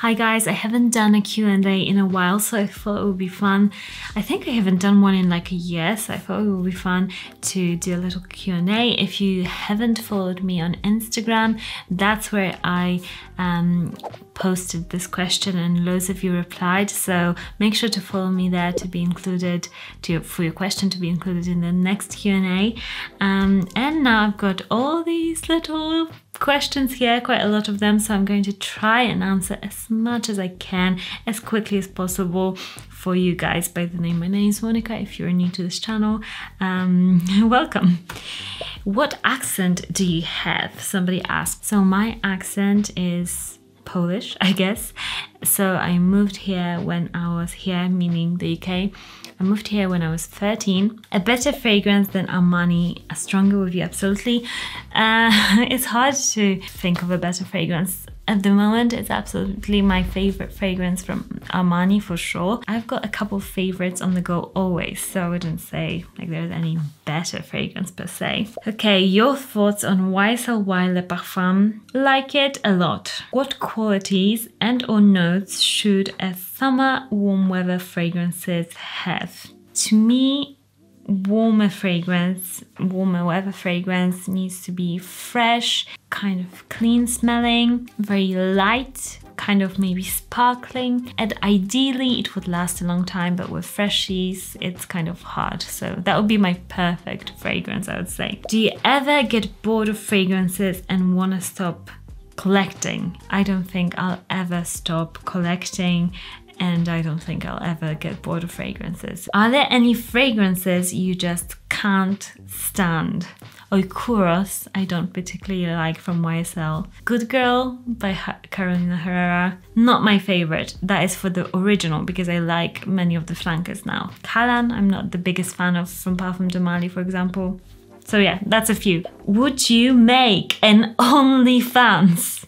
Hi guys, I haven't done a Q&A in a while, so I thought it would be fun. I think I haven't done one in like a year, so I thought it would be fun to do a little Q&A. If you haven't followed me on Instagram, that's where I posted this question and loads of you replied, so make sure to follow me there to be included, for your question to be included in the next Q&A. And now I've got all these little questions here, quite a lot of them, so I'm going to try and answer as much as I can as quickly as possible for you guys. By the name, my name is Monica. If you're new to this channel, welcome. What accent do you have? Somebody asked. So my accent is Polish, I guess. So I moved here when I was here, meaning the UK. I moved here when I was 13. A better fragrance than Armani, a stronger would be absolutely. It's hard to think of a better fragrance. At the moment, it's absolutely my favorite fragrance from Armani for sure. I've got a couple favorites on the go always, so I wouldn't say like there's any better fragrance per se. Okay, your thoughts on YSL Le Parfum. Like it a lot. What qualities and or notes should a summer warm weather fragrances have? To me, warmer weather fragrance needs to be fresh, kind of clean smelling, very light, kind of maybe sparkling, and ideally it would last a long time, but with freshies it's kind of hard. So that would be my perfect fragrance, I would say. Do you ever get bored of fragrances and want to stop collecting? I don't think I'll ever stop collecting, and I don't think I'll ever get bored of fragrances. Are there any fragrances you just can't stand? Oikuros, I don't particularly like from YSL. Good Girl by Carolina Herrera, not my favorite. That is for the original, because I like many of the flankers now. Kalan, I'm not the biggest fan of from Parfum de Marly, for example. So yeah, that's a few. Would you make an OnlyFans?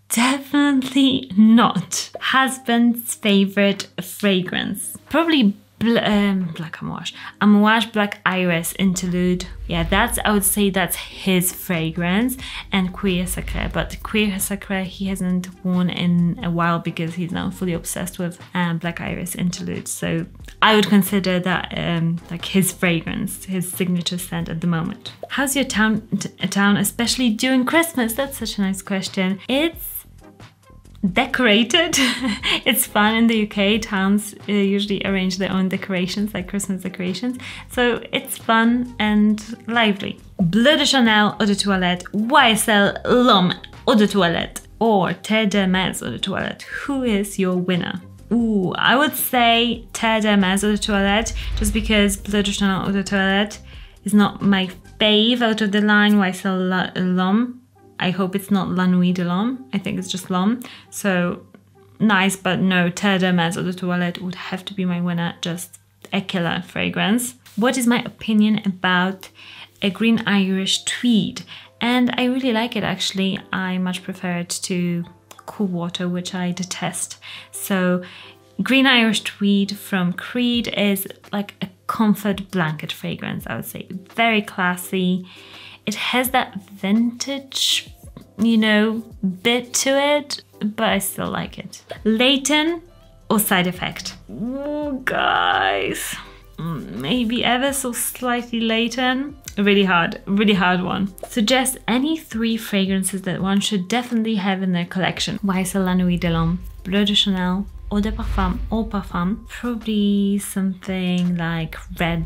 Definitely not. Husband's favorite fragrance? Probably Black Amouage Black Iris Interlude. Yeah, I would say that's his fragrance. And Cuir Sacré, but Cuir Sacré he hasn't worn in a while because he's now fully obsessed with Black Iris Interlude. So I would consider that like his fragrance, his signature scent at the moment. How's your town, especially during Christmas? That's such a nice question. It's decorated. It's fun in the UK. Towns usually arrange their own decorations, like Christmas decorations. So it's fun and lively. Bleu de Chanel Eau de Toilette, YSL L'Homme Eau de Toilette, or Terre D'Hermes Eau de Toilette. Who is your winner? Ooh, I would say Terre D'Hermes Eau de Toilette, just because Bleu de Chanel Eau de Toilette is not my fave out of the line YSL L'Homme. I hope it's not La Nuit de l'Homme. I think it's just L'Homme. So nice, but no, Terre D'Hermes Eau de Toilette would have to be my winner. Just a killer fragrance. What is my opinion about a green Irish Tweed? And I really like it actually. I much prefer it to cool water, which I detest. So green Irish Tweed from Creed is like a comfort blanket fragrance, I would say. Very classy. It has that vintage, you know, bit to it, but I still like it. Layton or Side Effect? Ooh, guys. Maybe ever so slightly Layton. Really hard one. Suggest any 3 fragrances that one should definitely have in their collection. YSL La Nuit de l'Homme, Bleu de Chanel, Eau de Parfum, Eau Parfum. Probably something like Red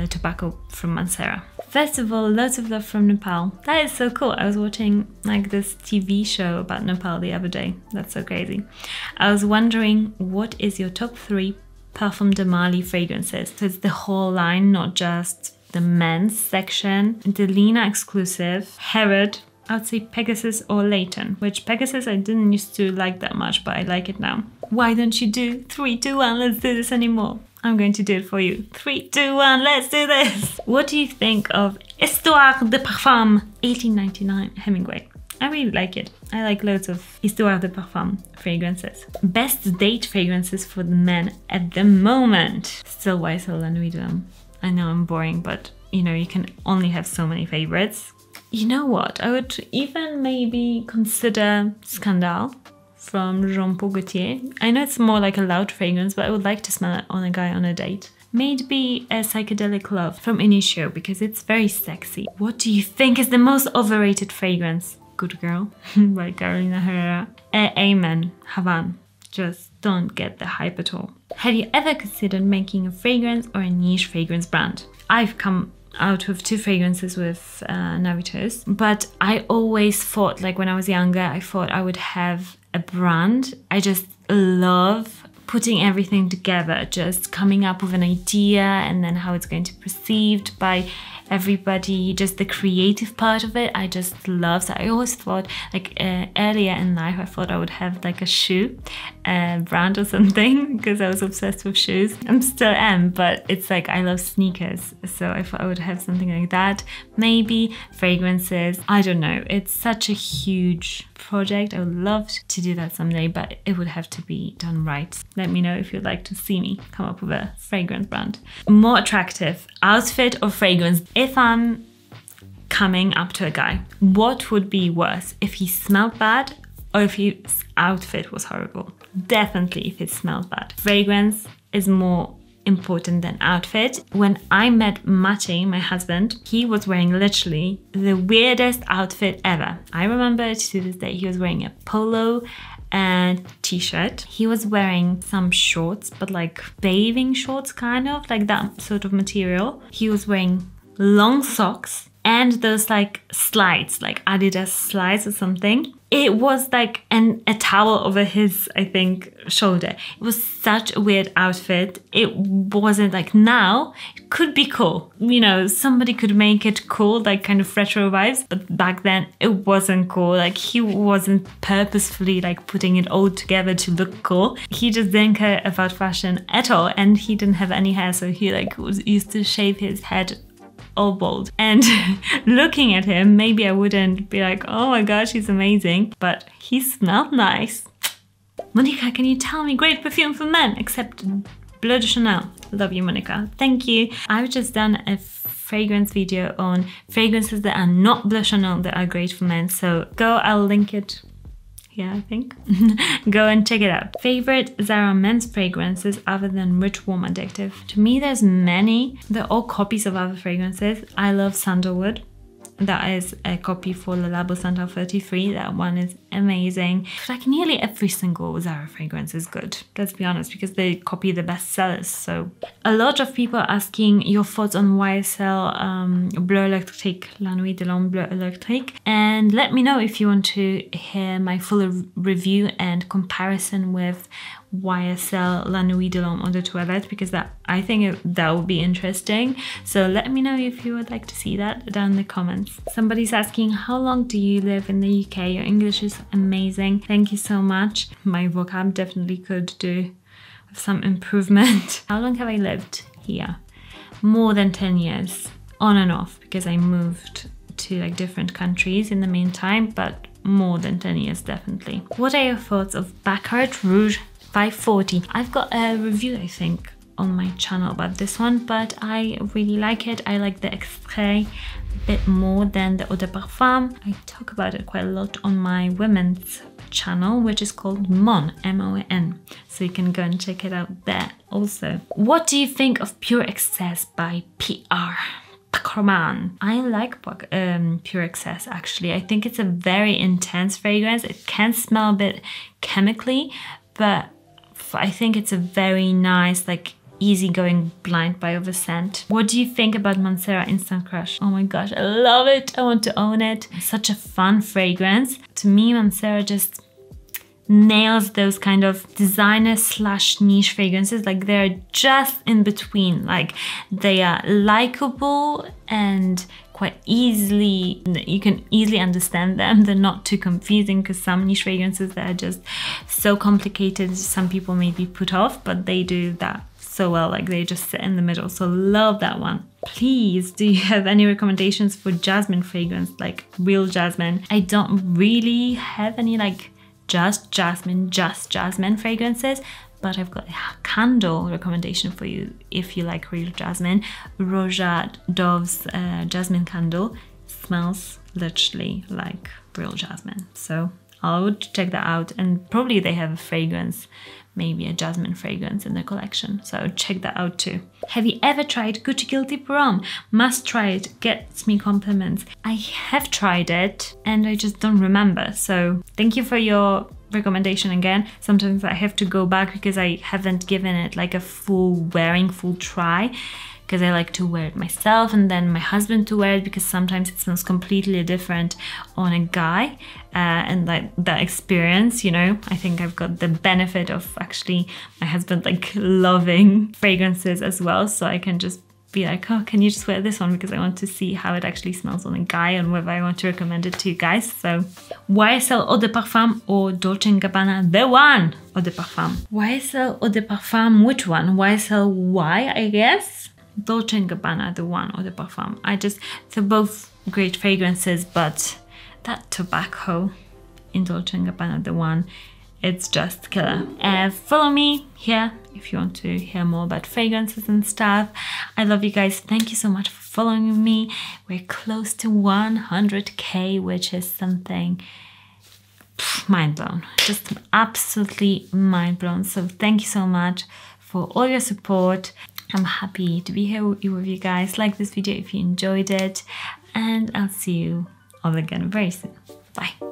Tobacco from Mancera. First of all, loads of love from Nepal. That is so cool. I was watching like this TV show about Nepal the other day. That's so crazy. I was wondering, what is your top 3 Parfum de Marly fragrances? So it's the whole line, not just the men's section. The Lena exclusive, Herod, I would say Pegasus or Layton, which Pegasus I didn't used to like that much, but I like it now. Why don't you do 3, 2, 1, let's do this anymore? I'm going to do it for you. 3, 2, 1, let's do this! What do you think of Histoire de Parfum 1899 Hemingway? I really like it. I like loads of Histoire de Parfum fragrances. Best date fragrances for the men at the moment. Still YSL La Nuit de l'Homme. I know I'm boring, but you know, you can only have so many favorites. You know what? I would even maybe consider Scandal. from Jean Paul Gaultier. I know it's more like a loud fragrance, but I would like to smell it on a guy on a date. Maybe a Psychodelic Love from Initio, because it's very sexy. What do you think is the most overrated fragrance? Good Girl by Carolina Herrera. Amen, Havan. Just don't get the hype at all. Have you ever considered making a fragrance or a niche fragrance brand? I've come out with 2 fragrances with Navitos, but I always thought, like when I was younger, I thought I would have a brand. I just love putting everything together, just coming up with an idea and then how it's going to be perceived by everybody, just the creative part of it. I just love. So I always thought, like earlier in life, I thought I would have like a shoe brand or something, because I was obsessed with shoes. I still am, but it's like I love sneakers, so I thought I would have something like that. Maybe fragrances, I don't know. It's such a huge project. I would love to do that someday, but it would have to be done right. Let me know if you'd like to see me come up with a fragrance brand. More attractive, outfit or fragrance? If I'm coming up to a guy, what would be worse? If he smelled bad or if his outfit was horrible? Definitely if it smelled bad. Fragrance is more important than outfit. When I met Mate, my husband, he was wearing literally the weirdest outfit ever. I remember it to this day. He was wearing a polo and t-shirt. He was wearing some shorts, but like bathing shorts, kind of like that sort of material. He was wearing long socks and those like slides, like Adidas slides or something. It was like a towel over his, I think, shoulder. It was such a weird outfit. It wasn't like, now it could be cool. You know, somebody could make it cool, like kind of retro vibes. But back then it wasn't cool. Like he wasn't purposefully like putting it all together to look cool. He just didn't care about fashion at all. And he didn't have any hair. So he like used to shave his head all bald. And looking at him, maybe I wouldn't be like, oh my gosh, he's amazing, but he smelled nice. Monica, can you tell me great perfume for men except Bleu de Chanel? Love you, Monica. Thank you. I've just done a fragrance video on fragrances that are not Bleu de Chanel that are great for men, so go, I'll link it. Yeah, I think. Go and check it out. Favorite Zara men's fragrances other than Rich Warm Addictive? To me, there's many. They're all copies of other fragrances. I love Sandalwood. That is a copy for Le Labo Santal 33. That one is amazing. Like nearly every single Zara fragrance is good. Let's be honest, because they copy the best sellers. So a lot of people are asking your thoughts on YSL Bleu Électrique, La Nuit de l'Homme Bleu Électrique. And let me know if you want to hear my full review and comparison with YSL La Nuit de l'Homme Eau de Toilette, because I think that would be interesting. So let me know if you would like to see that down in the comments. Somebody's asking, how long do you live in the UK? Your English is amazing. Thank you so much. My vocab definitely could do with some improvement. How long have I lived here? More than 10 years, on and off, because I moved to like different countries in the meantime, but more than 10 years definitely. What are your thoughts of Baccarat Rouge 540? I've got a review, I think, on my channel about this one, but I really like it. I like the extrait a bit more than the eau de parfum. I talk about it quite a lot on my women's channel, which is called Mon, M-O-N. So you can go and check it out there also. What do you think of Pure Excess by PR? I like Pure Excess actually. I think it's a very intense fragrance. It can smell a bit chemically, but I think it's a very nice, like easygoing blind buy of a scent. What do you think about Mancera Instant Crush? Oh my gosh, I love it. I want to own it. It's such a fun fragrance. To me, Mancera just nails those kind of designer / niche fragrances. Like they're just in between. Like they are likable and quite easily, you can easily understand them. They're not too confusing, because some niche fragrances that are just so complicated, some people may be put off, but they do that so well. Like they just sit in the middle. So love that one. Please, do you have any recommendations for jasmine fragrance, like real jasmine? I don't really have any like just jasmine fragrances, but I've got a candle recommendation for you if you like real jasmine. Roja Dove's jasmine candle smells literally like real jasmine, so I would check that out, and probably they have a fragrance, maybe a jasmine fragrance in the collection, so I would check that out too. Have you ever tried Gucci Guilty Prom? Must try it, gets me compliments. I have tried it and I just don't remember, so thank you for your recommendation again. Sometimes I have to go back because I haven't given it like a full try, because I like to wear it myself and then my husband to wear it, because sometimes it smells completely different on a guy, and like that experience, you know, I think I've got the benefit of actually my husband like loving fragrances as well, so I can just be like, oh, can you just wear this one, because I want to see how it actually smells on a guy and whether I want to recommend it to you guys. So YSL Eau de Parfum or Dolce & Gabbana, the one Eau de Parfum. YSL Eau de Parfum, which one? YSL Y, I guess? Dolce & Gabbana, the one Eau de Parfum. They're both great fragrances, but that tobacco in Dolce & Gabbana, the one, it's just killer. Follow me here if you want to hear more about fragrances and stuff. I love you guys. Thank you so much for following me. We're close to 100k, which is something mind blown. Just absolutely mind blown. So thank you so much for all your support. I'm happy to be here with you guys. Like this video if you enjoyed it, and I'll see you all again very soon. Bye.